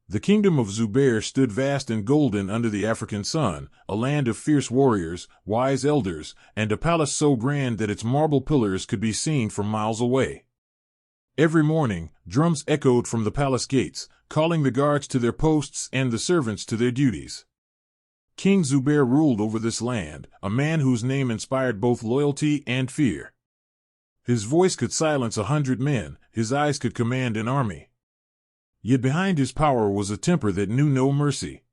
The kingdom of Zubair stood vast and golden under the African sun, a land of fierce warriors, wise elders, and a palace so grand that its marble pillars could be seen from miles away. Every morning, drums echoed from the palace gates, calling the guards to their posts and the servants to their duties. King Zubair ruled over this land, a man whose name inspired both loyalty and fear. His voice could silence 100 men, his eyes could command an army. Yet behind his power was a temper that knew no mercy.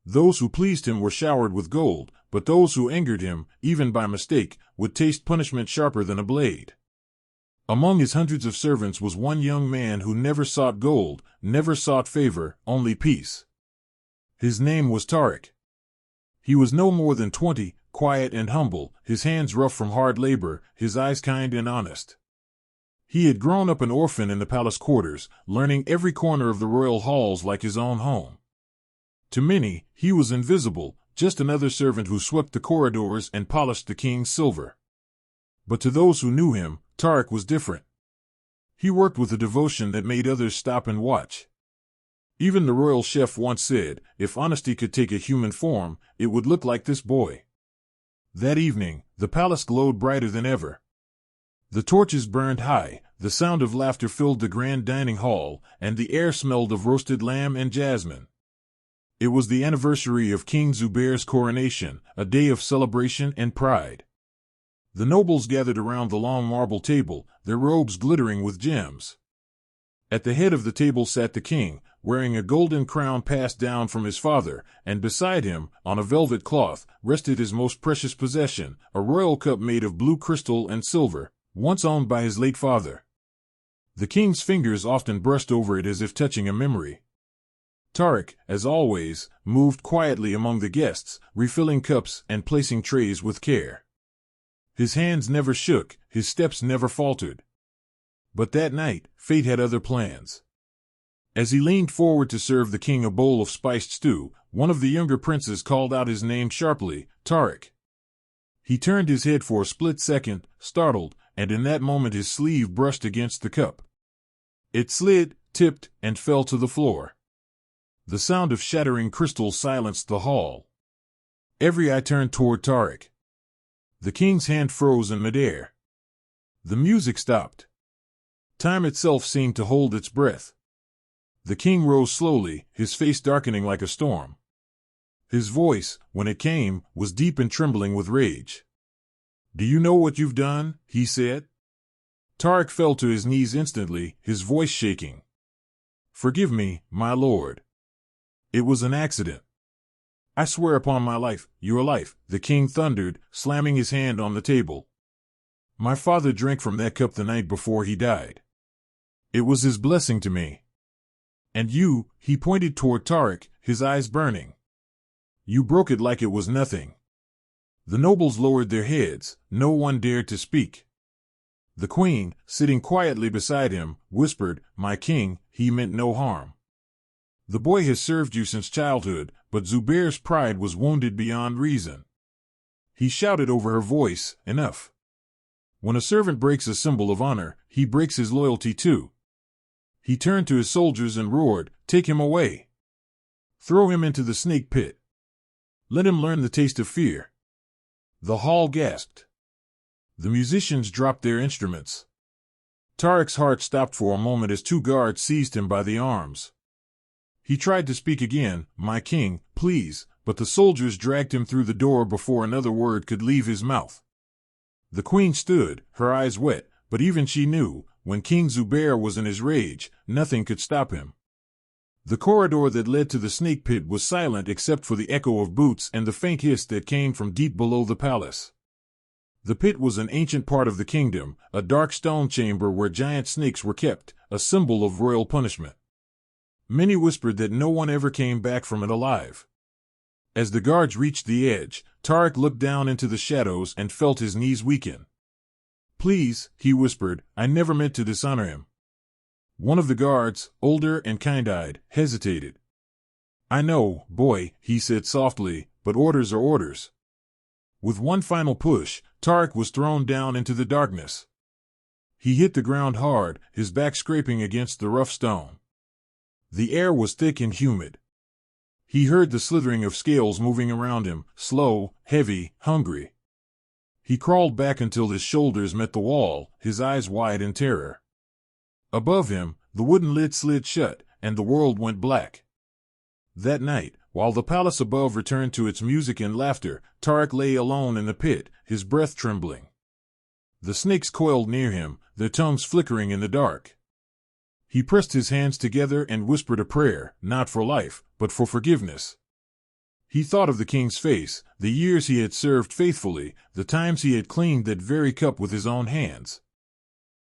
Those who pleased him were showered with gold, but those who angered him, even by mistake, would taste punishment sharper than a blade. Among his hundreds of servants was one young man who never sought gold, never sought favor, only peace. His name was Tariq. He was no more than 20, quiet and humble, his hands rough from hard labor, his eyes kind and honest. He had grown up an orphan in the palace quarters, learning every corner of the royal halls like his own home. To many, he was invisible, just another servant who swept the corridors and polished the king's silver. But to those who knew him, Tariq was different. He worked with a devotion that made others stop and watch. Even the royal chef once said, if honesty could take a human form, it would look like this boy. That evening, the palace glowed brighter than ever. The torches burned high, the sound of laughter filled the grand dining hall, and the air smelled of roasted lamb and jasmine. It was the anniversary of King Zubair's coronation, a day of celebration and pride. The nobles gathered around the long marble table, their robes glittering with gems. At the head of the table sat the king, wearing a golden crown passed down from his father, and beside him, on a velvet cloth, rested his most precious possession, a royal cup made of blue crystal and silver, once owned by his late father. The king's fingers often brushed over it as if touching a memory. Tariq, as always, moved quietly among the guests, refilling cups and placing trays with care. His hands never shook, his steps never faltered. But that night, fate had other plans. As he leaned forward to serve the king a bowl of spiced stew, one of the younger princes called out his name sharply, Tariq. He turned his head for a split second, startled, and in that moment his sleeve brushed against the cup. It slid, tipped, and fell to the floor. The sound of shattering crystal silenced the hall. Every eye turned toward Tariq. The king's hand froze in midair. The music stopped. Time itself seemed to hold its breath. The king rose slowly, his face darkening like a storm. His voice, when it came, was deep and trembling with rage. "Do you know what you've done?" he said. Tariq fell to his knees instantly, his voice shaking. "Forgive me, my lord. It was an accident." "I swear upon my life, your life," the king thundered, slamming his hand on the table. "My father drank from that cup the night before he died. It was his blessing to me. And you," he pointed toward Tariq, his eyes burning. "You broke it like it was nothing." The nobles lowered their heads, no one dared to speak. The queen, sitting quietly beside him, whispered, "My king, he meant no harm. The boy has served you since childhood," but Zubair's pride was wounded beyond reason. He shouted over her voice, "Enough. When a servant breaks a symbol of honor, he breaks his loyalty too." He turned to his soldiers and roared, "Take him away. Throw him into the snake pit. Let him learn the taste of fear." The hall gasped. The musicians dropped their instruments. Tariq's heart stopped for a moment as two guards seized him by the arms. He tried to speak again, "My king, please," but the soldiers dragged him through the door before another word could leave his mouth. The queen stood, her eyes wet, but even she knew, when King Zubair was in his rage, nothing could stop him. The corridor that led to the snake pit was silent except for the echo of boots and the faint hiss that came from deep below the palace. The pit was an ancient part of the kingdom, a dark stone chamber where giant snakes were kept, a symbol of royal punishment. Many whispered that no one ever came back from it alive. As the guards reached the edge, Tariq looked down into the shadows and felt his knees weaken. "Please," he whispered, "I never meant to dishonor him." One of the guards, older and kind-eyed, hesitated. "I know, boy," he said softly, "but orders are orders." With one final push, Tariq was thrown down into the darkness. He hit the ground hard, his back scraping against the rough stone. The air was thick and humid. He heard the slithering of scales moving around him, slow, heavy, hungry. He crawled back until his shoulders met the wall, his eyes wide in terror. Above him, the wooden lid slid shut, and the world went black. That night, while the palace above returned to its music and laughter, Tariq lay alone in the pit, his breath trembling. The snakes coiled near him, their tongues flickering in the dark. He pressed his hands together and whispered a prayer, not for life, but for forgiveness. He thought of the king's face, the years he had served faithfully, the times he had cleaned that very cup with his own hands.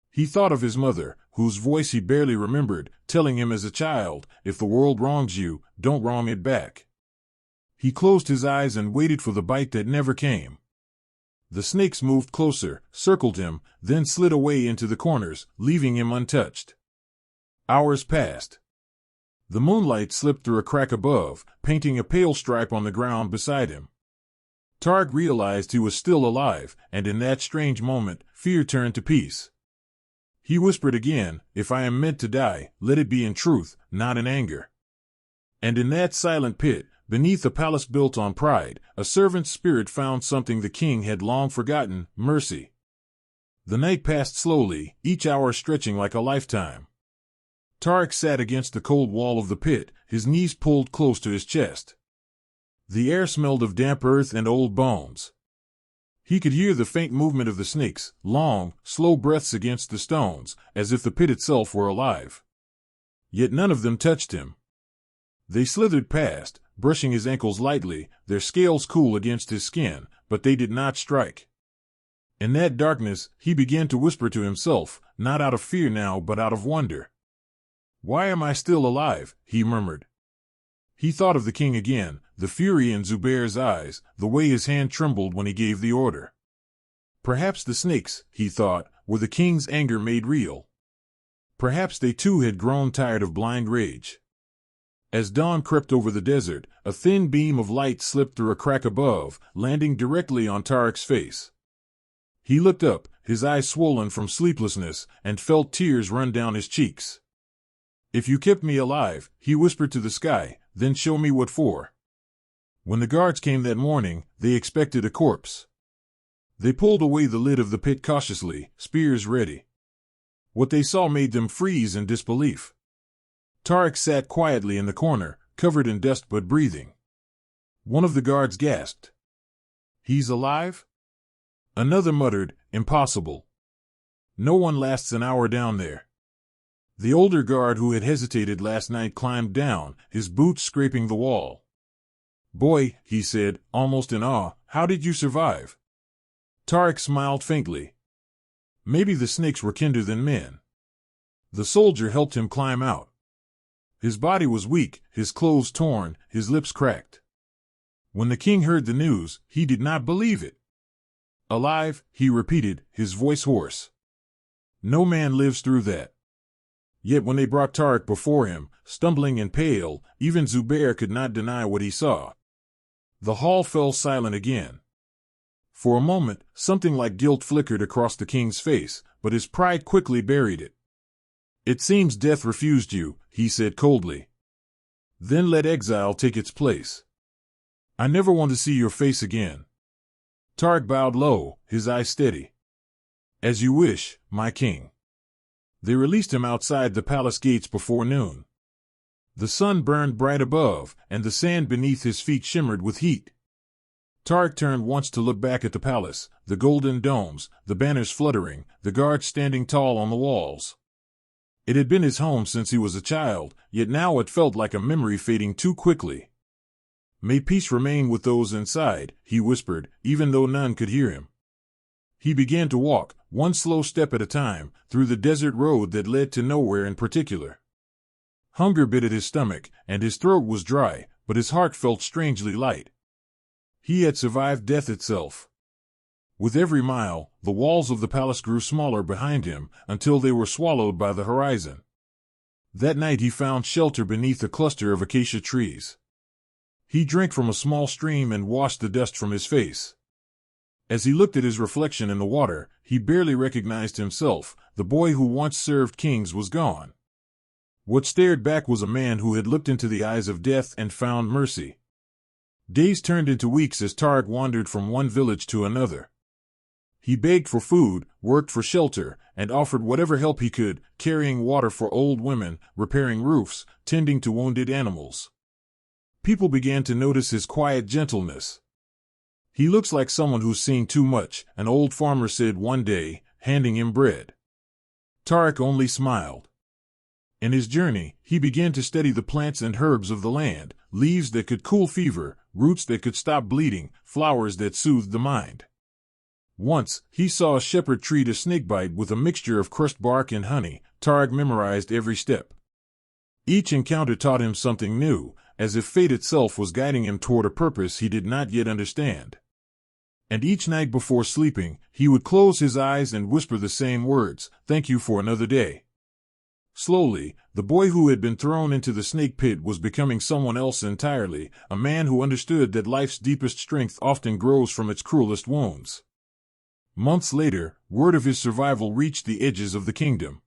He thought of his mother, whose voice he barely remembered, telling him as a child, "If the world wrongs you, don't wrong it back." He closed his eyes and waited for the bite that never came. The snakes moved closer, circled him, then slid away into the corners, leaving him untouched. Hours passed. The moonlight slipped through a crack above, painting a pale stripe on the ground beside him. Tariq realized he was still alive, and in that strange moment, fear turned to peace. He whispered again, "If I am meant to die, let it be in truth, not in anger." And in that silent pit, beneath a palace built on pride, a servant's spirit found something the king had long forgotten: mercy. The night passed slowly, each hour stretching like a lifetime. Tariq sat against the cold wall of the pit, his knees pulled close to his chest. The air smelled of damp earth and old bones. He could hear the faint movement of the snakes, long, slow breaths against the stones, as if the pit itself were alive. Yet none of them touched him. They slithered past, brushing his ankles lightly, their scales cool against his skin, but they did not strike. In that darkness, he began to whisper to himself, not out of fear now but out of wonder. "Why am I still alive?" he murmured. He thought of the king again, the fury in Zubair's eyes, the way his hand trembled when he gave the order. Perhaps the snakes, he thought, were the king's anger made real. Perhaps they too had grown tired of blind rage. As dawn crept over the desert, a thin beam of light slipped through a crack above, landing directly on Tariq's face. He looked up, his eyes swollen from sleeplessness, and felt tears run down his cheeks. "If you kept me alive," he whispered to the sky, "then show me what for." When the guards came that morning, they expected a corpse. They pulled away the lid of the pit cautiously, spears ready. What they saw made them freeze in disbelief. Tariq sat quietly in the corner, covered in dust but breathing. One of the guards gasped. "He's alive?" Another muttered, "Impossible. No one lasts an hour down there." The older guard who had hesitated last night climbed down, his boots scraping the wall. "Boy," he said, almost in awe, "how did you survive?" Tariq smiled faintly. Maybe the snakes were kinder than men. The soldier helped him climb out. His body was weak, his clothes torn, his lips cracked. When the king heard the news, he did not believe it. "Alive," he repeated, his voice hoarse. "No man lives through that." Yet when they brought Tariq before him, stumbling and pale, even Zubair could not deny what he saw. The hall fell silent again. For a moment, something like guilt flickered across the king's face, but his pride quickly buried it. "It seems death refused you," he said coldly. "Then let exile take its place. I never want to see your face again." Tariq bowed low, his eyes steady. "As you wish, my king." They released him outside the palace gates before noon. The sun burned bright above, and the sand beneath his feet shimmered with heat. Tariq turned once to look back at the palace, the golden domes, the banners fluttering, the guards standing tall on the walls. It had been his home since he was a child, yet now it felt like a memory fading too quickly. "May peace remain with those inside," he whispered, even though none could hear him. He began to walk, one slow step at a time, through the desert road that led to nowhere in particular. Hunger bit at his stomach, and his throat was dry, but his heart felt strangely light. He had survived death itself. With every mile, the walls of the palace grew smaller behind him, until they were swallowed by the horizon. That night he found shelter beneath a cluster of acacia trees. He drank from a small stream and washed the dust from his face. As he looked at his reflection in the water, he barely recognized himself. The boy who once served kings was gone. What stared back was a man who had looked into the eyes of death and found mercy. Days turned into weeks as Tariq wandered from one village to another. He begged for food, worked for shelter, and offered whatever help he could, carrying water for old women, repairing roofs, tending to wounded animals. People began to notice his quiet gentleness. "He looks like someone who's seen too much," an old farmer said one day, handing him bread. Tariq only smiled. In his journey, he began to study the plants and herbs of the land, leaves that could cool fever, roots that could stop bleeding, flowers that soothed the mind. Once, he saw a shepherd treat a snakebite with a mixture of crushed bark and honey. Tariq memorized every step. Each encounter taught him something new, as if fate itself was guiding him toward a purpose he did not yet understand. And each night before sleeping, he would close his eyes and whisper the same words, "Thank you for another day." Slowly, the boy who had been thrown into the snake pit was becoming someone else entirely, a man who understood that life's deepest strength often grows from its cruelest wounds. Months later, word of his survival reached the edges of the kingdom.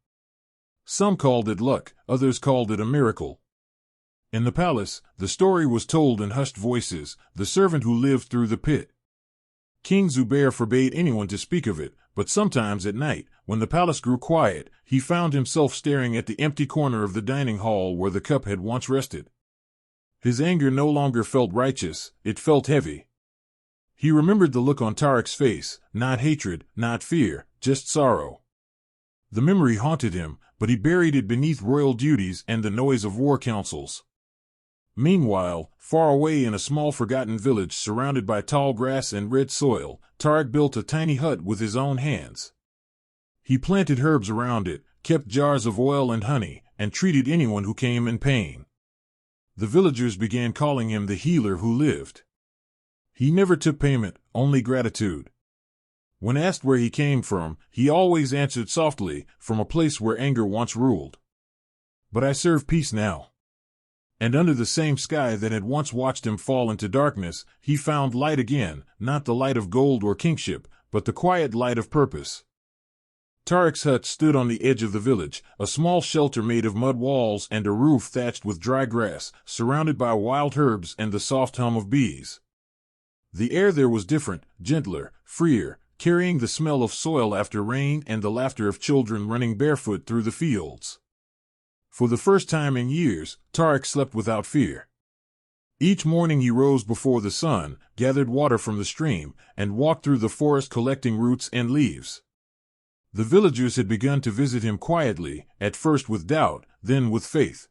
Some called it luck, others called it a miracle. In the palace, the story was told in hushed voices, the servant who lived through the pit. King Zubair forbade anyone to speak of it, but sometimes at night, when the palace grew quiet, he found himself staring at the empty corner of the dining hall where the cup had once rested. His anger no longer felt righteous, it felt heavy. He remembered the look on Tariq's face, not hatred, not fear, just sorrow. The memory haunted him, but he buried it beneath royal duties and the noise of war councils. Meanwhile, far away in a small forgotten village surrounded by tall grass and red soil, Tariq built a tiny hut with his own hands. He planted herbs around it, kept jars of oil and honey, and treated anyone who came in pain. The villagers began calling him the healer who lived. He never took payment, only gratitude. When asked where he came from, he always answered softly, "From a place where anger once ruled. But I serve peace now." And under the same sky that had once watched him fall into darkness, he found light again, not the light of gold or kingship, but the quiet light of purpose. Tariq's hut stood on the edge of the village, a small shelter made of mud walls and a roof thatched with dry grass, surrounded by wild herbs and the soft hum of bees. The air there was different, gentler, freer, carrying the smell of soil after rain and the laughter of children running barefoot through the fields. For the first time in years, Tariq slept without fear. Each morning he rose before the sun, gathered water from the stream, and walked through the forest collecting roots and leaves. The villagers had begun to visit him quietly, at first with doubt, then with faith.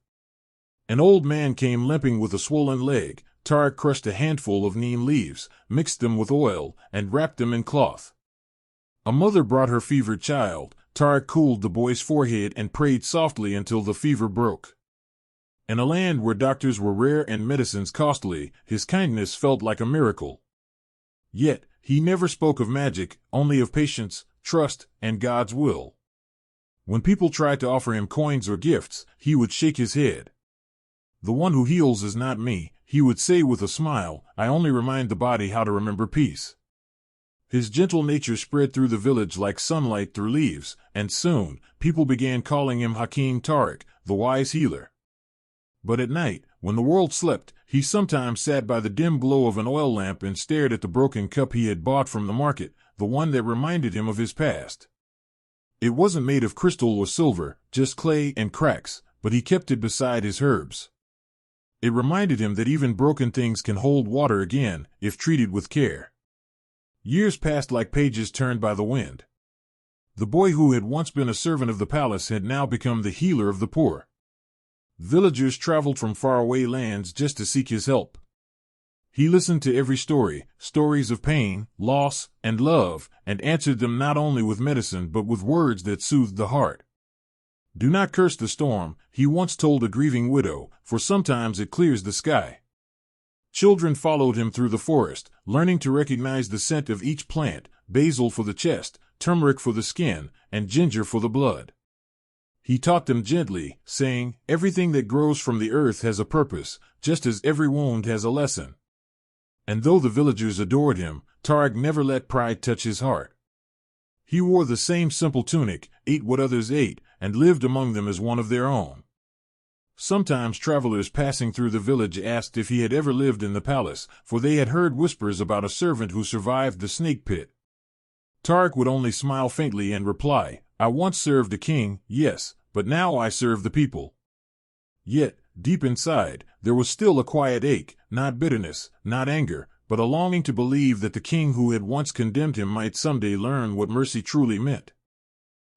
An old man came limping with a swollen leg. Tariq crushed a handful of neem leaves, mixed them with oil, and wrapped them in cloth. A mother brought her fevered child. Tariq cooled the boy's forehead and prayed softly until the fever broke. In a land where doctors were rare and medicines costly, his kindness felt like a miracle. Yet, he never spoke of magic, only of patience, trust, and God's will. When people tried to offer him coins or gifts, he would shake his head. "The one who heals is not me," he would say with a smile, "I only remind the body how to remember peace." His gentle nature spread through the village like sunlight through leaves, and soon, people began calling him Hakim Tariq, the wise healer. But at night, when the world slept, he sometimes sat by the dim glow of an oil lamp and stared at the broken cup he had bought from the market, the one that reminded him of his past. It wasn't made of crystal or silver, just clay and cracks, but he kept it beside his herbs. It reminded him that even broken things can hold water again, if treated with care. Years passed like pages turned by the wind. The boy who had once been a servant of the palace had now become the healer of the poor. Villagers traveled from faraway lands just to seek his help. He listened to every story, stories of pain, loss, and love, and answered them not only with medicine but with words that soothed the heart. "Do not curse the storm," he once told a grieving widow, "for sometimes it clears the sky." Children followed him through the forest, learning to recognize the scent of each plant, basil for the chest, turmeric for the skin, and ginger for the blood. He taught them gently, saying, "Everything that grows from the earth has a purpose, just as every wound has a lesson." And though the villagers adored him, Tariq never let pride touch his heart. He wore the same simple tunic, ate what others ate, and lived among them as one of their own. Sometimes travelers passing through the village asked if he had ever lived in the palace, for they had heard whispers about a servant who survived the snake pit. Tariq would only smile faintly and reply, "I once served a king, yes, but now I serve the people." Yet, deep inside, there was still a quiet ache, not bitterness, not anger, but a longing to believe that the king who had once condemned him might someday learn what mercy truly meant.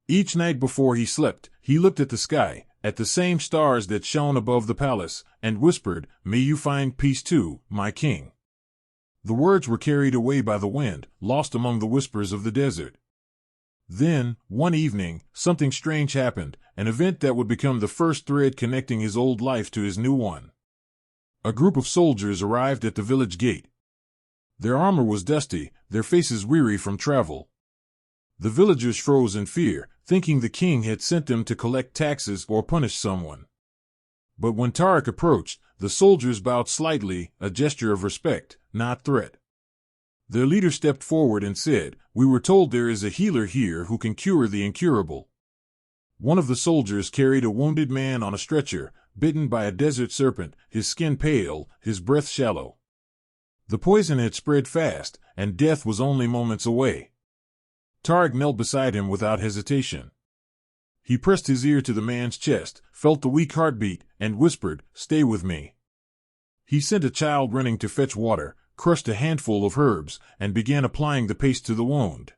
Each night before he slept, he looked at the sky, at the same stars that shone above the palace, and whispered, "May you find peace too, my king." The words were carried away by the wind, lost among the whispers of the desert. Then, one evening, something strange happened, an event that would become the first thread connecting his old life to his new one. A group of soldiers arrived at the village gate. Their armor was dusty, their faces weary from travel. The villagers froze in fear, thinking the king had sent them to collect taxes or punish someone. But when Tariq approached, the soldiers bowed slightly, a gesture of respect, not threat. Their leader stepped forward and said, "We were told there is a healer here who can cure the incurable." One of the soldiers carried a wounded man on a stretcher, bitten by a desert serpent, his skin pale, his breath shallow. The poison had spread fast, and death was only moments away. Tariq knelt beside him without hesitation. He pressed his ear to the man's chest, felt the weak heartbeat, and whispered, "Stay with me." He sent a child running to fetch water, crushed a handful of herbs, and began applying the paste to the wound.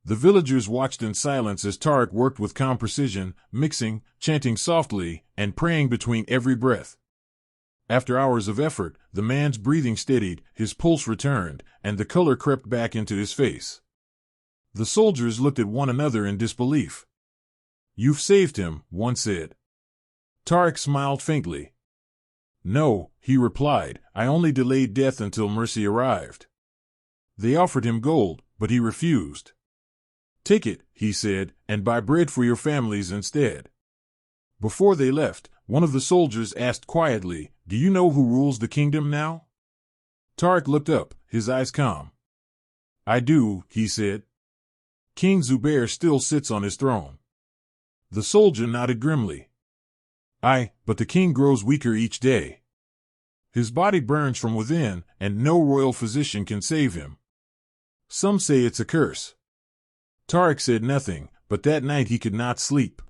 The villagers watched in silence as Tariq worked with calm precision, mixing, chanting softly, and praying between every breath. After hours of effort, the man's breathing steadied, his pulse returned, and the color crept back into his face. The soldiers looked at one another in disbelief. "You've saved him," one said. Tariq smiled faintly. "No," he replied, "I only delayed death until mercy arrived." They offered him gold, but he refused. "Take it," he said, "and buy bread for your families instead." Before they left, one of the soldiers asked quietly, "Do you know who rules the kingdom now?" Tariq looked up, his eyes calm. "I do," he said. "King Zubair still sits on his throne." The soldier nodded grimly. "Aye, but the king grows weaker each day. His body burns from within, and no royal physician can save him. Some say it's a curse." Tariq said nothing, but that night he could not sleep.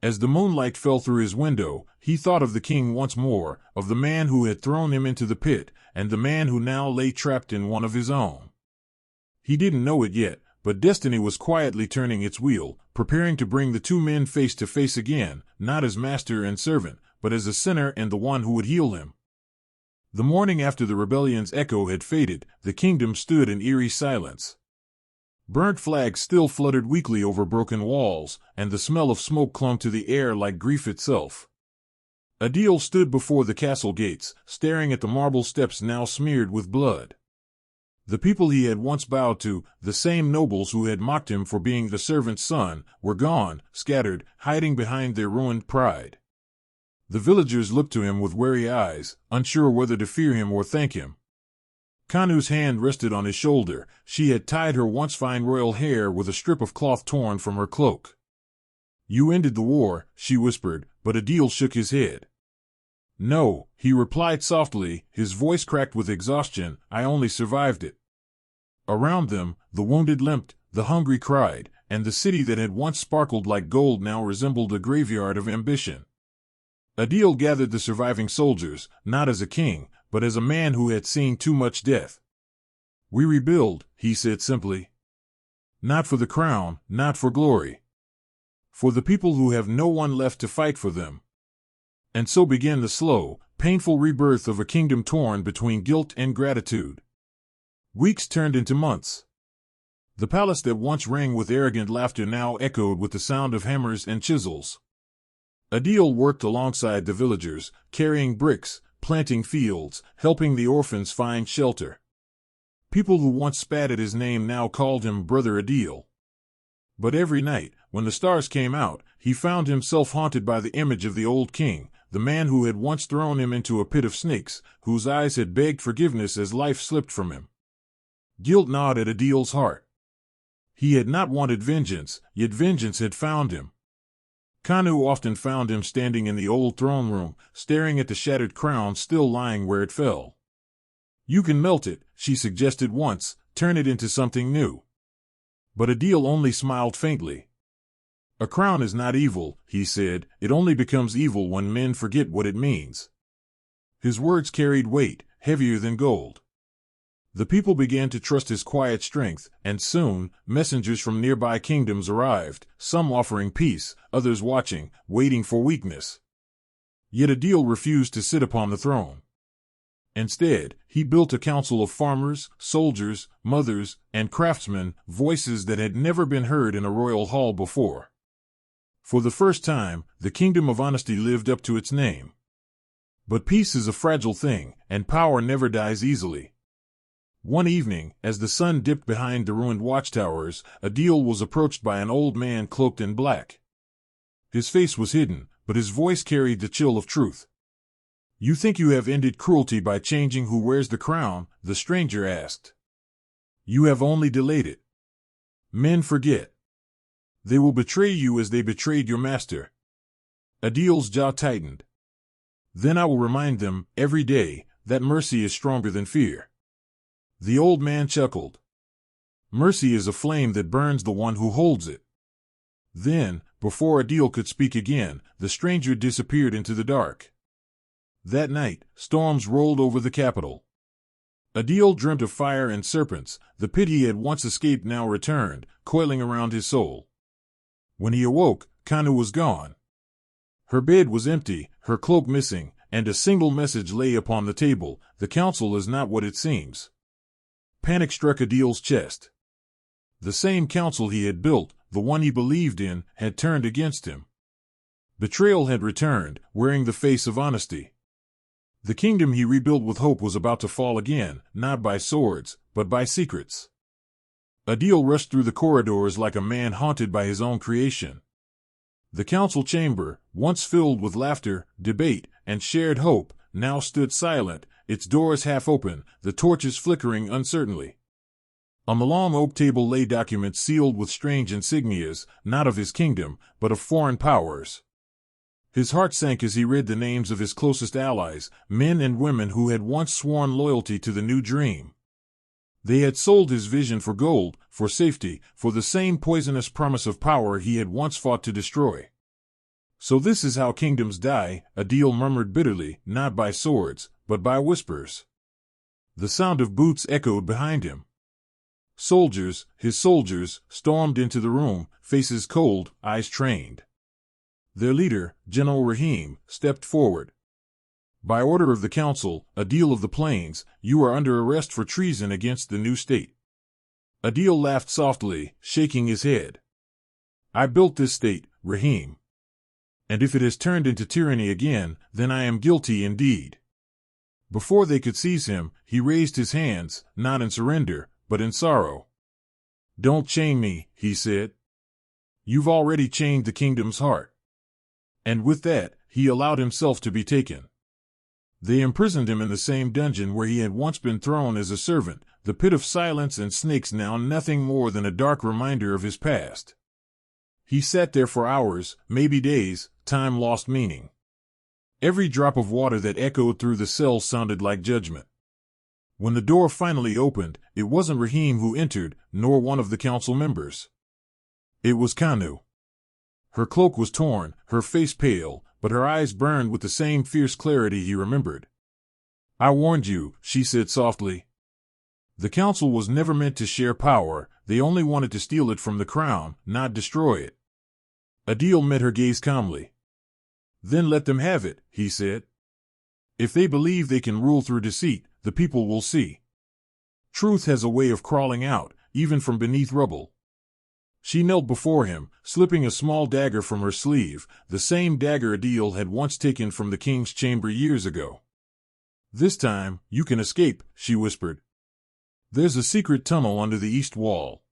As the moonlight fell through his window, he thought of the king once more, of the man who had thrown him into the pit, and the man who now lay trapped in one of his own. He didn't know it yet, but destiny was quietly turning its wheel, preparing to bring the two men face to face again, not as master and servant, but as a sinner and the one who would heal him. The morning after the rebellion's echo had faded, the kingdom stood in eerie silence. Burnt flags still fluttered weakly over broken walls, and the smell of smoke clung to the air like grief itself. Adil stood before the castle gates, staring at the marble steps now smeared with blood. The people he had once bowed to, the same nobles who had mocked him for being the servant's son, were gone, scattered, hiding behind their ruined pride. The villagers looked to him with wary eyes, unsure whether to fear him or thank him. Kanu's hand rested on his shoulder. She had tied her once fine royal hair with a strip of cloth torn from her cloak. "You ended the war," she whispered, but Adil shook his head. "No," he replied softly, his voice cracked with exhaustion, "I only survived it." Around them, the wounded limped, the hungry cried, and the city that had once sparkled like gold now resembled a graveyard of ambition. Adil gathered the surviving soldiers, not as a king, but as a man who had seen too much death. "We rebuild," he said simply. "Not for the crown, not for glory. For the people who have no one left to fight for them." And so began the slow, painful rebirth of a kingdom torn between guilt and gratitude. Weeks turned into months. The palace that once rang with arrogant laughter now echoed with the sound of hammers and chisels. Adil worked alongside the villagers, carrying bricks, planting fields, helping the orphans find shelter. People who once spat at his name now called him Brother Adil. But every night, when the stars came out, he found himself haunted by the image of the old king, the man who had once thrown him into a pit of snakes, whose eyes had begged forgiveness as life slipped from him. Guilt gnawed at Adil's heart. He had not wanted vengeance, yet vengeance had found him. Kanu often found him standing in the old throne room, staring at the shattered crown still lying where it fell. "You can melt it," she suggested once, "turn it into something new." But Adil only smiled faintly. "A crown is not evil," he said, "it only becomes evil when men forget what it means." His words carried weight, heavier than gold. The people began to trust his quiet strength, and soon, messengers from nearby kingdoms arrived, some offering peace, others watching, waiting for weakness. Yet Adil refused to sit upon the throne. Instead, he built a council of farmers, soldiers, mothers, and craftsmen, voices that had never been heard in a royal hall before. For the first time, the kingdom of honesty lived up to its name. But peace is a fragile thing, and power never dies easily. One evening, as the sun dipped behind the ruined watchtowers, Adil was approached by an old man cloaked in black. His face was hidden, but his voice carried the chill of truth. "You think you have ended cruelty by changing who wears the crown?" the stranger asked. "You have only delayed it. Men forget. They will betray you as they betrayed your master." Adil's jaw tightened. "Then I will remind them, every day, that mercy is stronger than fear." The old man chuckled. "Mercy is a flame that burns the one who holds it." Then, before Adil could speak again, the stranger disappeared into the dark. That night, storms rolled over the capital. Adil dreamt of fire and serpents. The pit he had once escaped now returned, coiling around his soul. When he awoke, Kanu was gone. Her bed was empty, her cloak missing, and a single message lay upon the table: "The council is not what it seems." Panic struck Adil's chest. The same council he had built, the one he believed in, had turned against him. Betrayal had returned, wearing the face of honesty. The kingdom he rebuilt with hope was about to fall again, not by swords, but by secrets. Adil rushed through the corridors like a man haunted by his own creation. The council chamber, once filled with laughter, debate, and shared hope, now stood silent, its doors half open, the torches flickering uncertainly. On the long oak table lay documents sealed with strange insignias, not of his kingdom, but of foreign powers. His heart sank as he read the names of his closest allies, men and women who had once sworn loyalty to the new dream. They had sold his vision for gold, for safety, for the same poisonous promise of power he had once fought to destroy. "So this is how kingdoms die," Adil murmured bitterly, "not by swords, but by whispers." The sound of boots echoed behind him. Soldiers, his soldiers, stormed into the room, faces cold, eyes trained. Their leader, General Rahim, stepped forward. "By order of the council, Adil of the Plains, you are under arrest for treason against the new state." Adil laughed softly, shaking his head. "I built this state, Rahim. And if it has turned into tyranny again, then I am guilty indeed." Before they could seize him, he raised his hands, not in surrender, but in sorrow. "Don't chain me," he said. "You've already chained the kingdom's heart." And with that, he allowed himself to be taken. They imprisoned him in the same dungeon where he had once been thrown as a servant, the pit of silence and snakes now nothing more than a dark reminder of his past. He sat there for hours, maybe days, time lost meaning. Every drop of water that echoed through the cell sounded like judgment. When the door finally opened, it wasn't Rahim who entered, nor one of the council members. It was Kanu. Her cloak was torn, her face pale, but her eyes burned with the same fierce clarity he remembered. "I warned you," she said softly. The council was never meant to share power, they only wanted to steal it from the crown, not destroy it. Adil met her gaze calmly. "Then let them have it," he said. "If they believe they can rule through deceit, the people will see. Truth has a way of crawling out, even from beneath rubble." She knelt before him, slipping a small dagger from her sleeve, the same dagger Adil had once taken from the king's chamber years ago. "This time, you can escape," she whispered. "There's a secret tunnel under the east wall."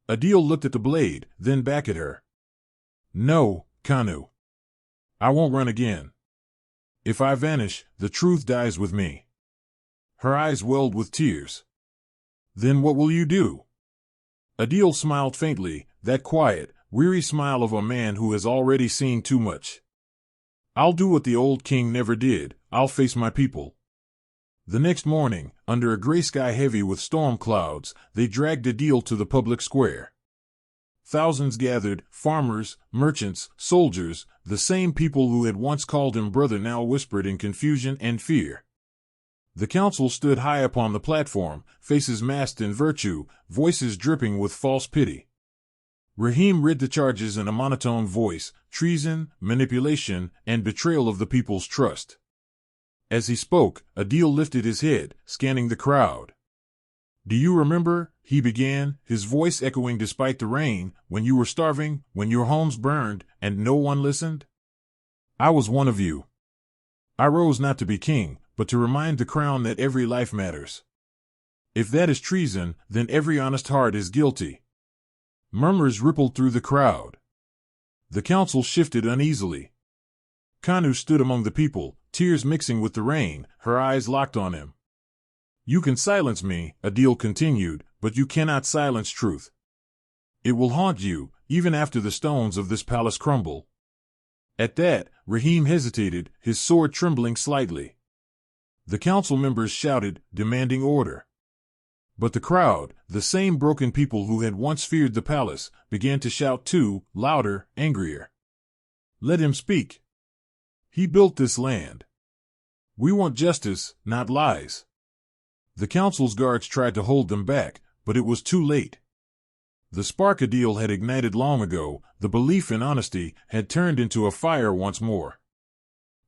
Adil looked at the blade, then back at her. "No, Kanu. I won't run again. If I vanish, the truth dies with me." Her eyes welled with tears. "Then what will you do?" Adil smiled faintly, that quiet, weary smile of a man who has already seen too much. I'll do what the old king never did. I'll face my people. The next morning, under a gray sky heavy with storm clouds, they dragged Adil to the public square. Thousands gathered, farmers, merchants, soldiers, the same people who had once called him brother now whispered in confusion and fear. The council stood high upon the platform, faces masked in virtue, voices dripping with false pity. Rahim read the charges in a monotone voice: treason, manipulation, and betrayal of the people's trust. As he spoke, Adil lifted his head, scanning the crowd. "Do you remember," he began, his voice echoing despite the rain, "when you were starving, when your homes burned, and no one listened? I was one of you. I rose not to be king, but to remind the crown that every life matters. If that is treason, then every honest heart is guilty." Murmurs rippled through the crowd. The council shifted uneasily. Kanu stood among the people, tears mixing with the rain, her eyes locked on him. "You can silence me," Adil continued, "but you cannot silence truth. It will haunt you, even after the stones of this palace crumble." At that, Rahim hesitated, his sword trembling slightly. The council members shouted, demanding order. But the crowd, the same broken people who had once feared the palace, began to shout too, louder, angrier. "Let him speak. He built this land. We want justice, not lies." The council's guards tried to hold them back, but it was too late. The spark Adil had ignited long ago, the belief in honesty, had turned into a fire once more.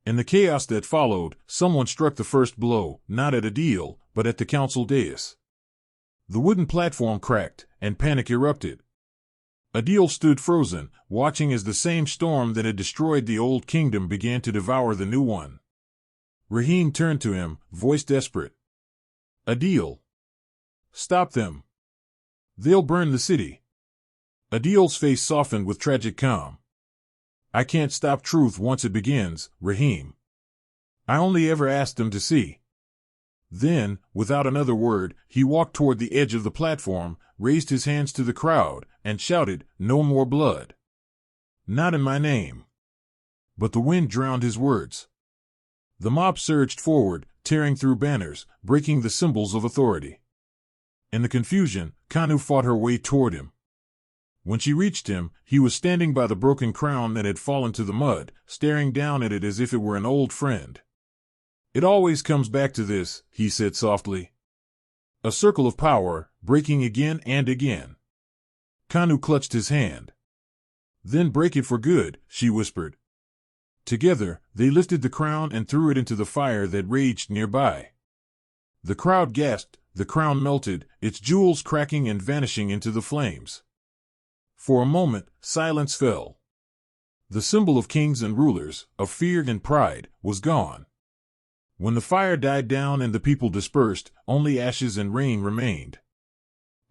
In the chaos that followed, someone struck the first blow, not at Adil, but at the council dais. The wooden platform cracked, and panic erupted. Adil stood frozen, watching as the same storm that had destroyed the old kingdom began to devour the new one. Rahim turned to him, voice desperate. "Adil, stop them. They'll burn the city." Adil's face softened with tragic calm. "I can't stop truth once it begins, Rahim. I only ever asked them to see." Then, without another word, he walked toward the edge of the platform, raised his hands to the crowd, and shouted, "No more blood. Not in my name." But the wind drowned his words. The mob surged forward, tearing through banners, breaking the symbols of authority. In the confusion, Kanu fought her way toward him. When she reached him, he was standing by the broken crown that had fallen to the mud, staring down at it as if it were an old friend. "It always comes back to this," he said softly. "A circle of power, breaking again and again." Kanu clutched his hand. "Then break it for good," she whispered. Together, they lifted the crown and threw it into the fire that raged nearby. The crowd gasped, the crown melted, its jewels cracking and vanishing into the flames. For a moment, silence fell. The symbol of kings and rulers, of fear and pride, was gone. When the fire died down and the people dispersed, only ashes and rain remained.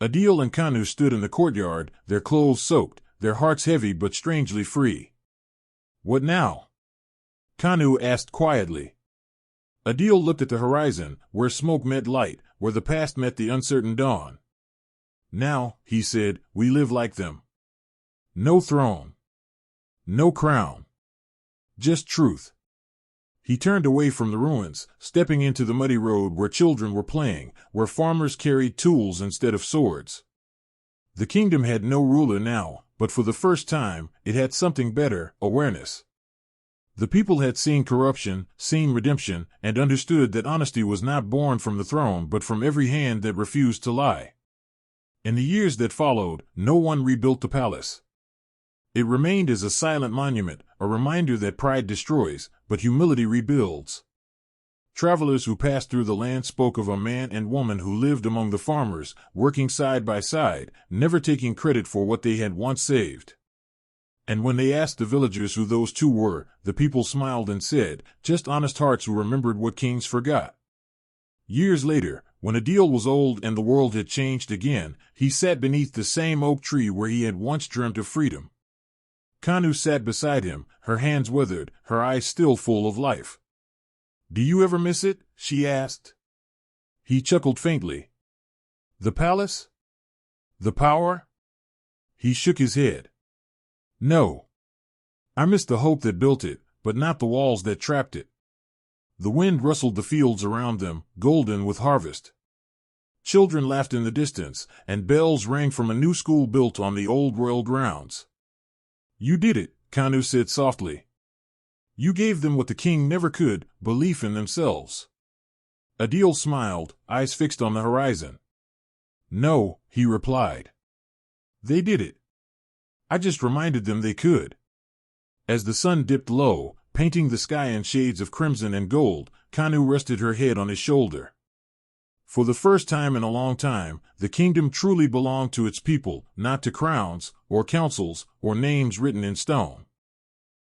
Adil and Kanu stood in the courtyard, their clothes soaked, their hearts heavy but strangely free. "What now?" Kanu asked quietly. Adil looked at the horizon, where smoke met light, where the past met the uncertain dawn. "Now," he said, "we live like them. No throne. No crown. Just truth." He turned away from the ruins, stepping into the muddy road where children were playing, where farmers carried tools instead of swords. The kingdom had no ruler now, but for the first time, it had something better: awareness. The people had seen corruption, seen redemption, and understood that honesty was not born from the throne but from every hand that refused to lie. In the years that followed, no one rebuilt the palace. It remained as a silent monument, a reminder that pride destroys, but humility rebuilds. Travelers who passed through the land spoke of a man and woman who lived among the farmers, working side by side, never taking credit for what they had once saved. And when they asked the villagers who those two were, the people smiled and said, "Just honest hearts who remembered what kings forgot." Years later, when Adil was old and the world had changed again, he sat beneath the same oak tree where he had once dreamt of freedom. Kanu sat beside him, her hands withered, her eyes still full of life. "Do you ever miss it?" she asked. He chuckled faintly. "The palace? The power?" He shook his head. No. I missed the hope that built it, but not the walls that trapped it. The wind rustled the fields around them, golden with harvest. Children laughed in the distance, and bells rang from a new school built on the old royal grounds. You did it, Kanu said softly. You gave them what the king never could, belief in themselves. Adil smiled, eyes fixed on the horizon. No, he replied. They did it. I just reminded them they could. As the sun dipped low, painting the sky in shades of crimson and gold, Kanu rested her head on his shoulder. For the first time in a long time, the kingdom truly belonged to its people, not to crowns, or councils, or names written in stone.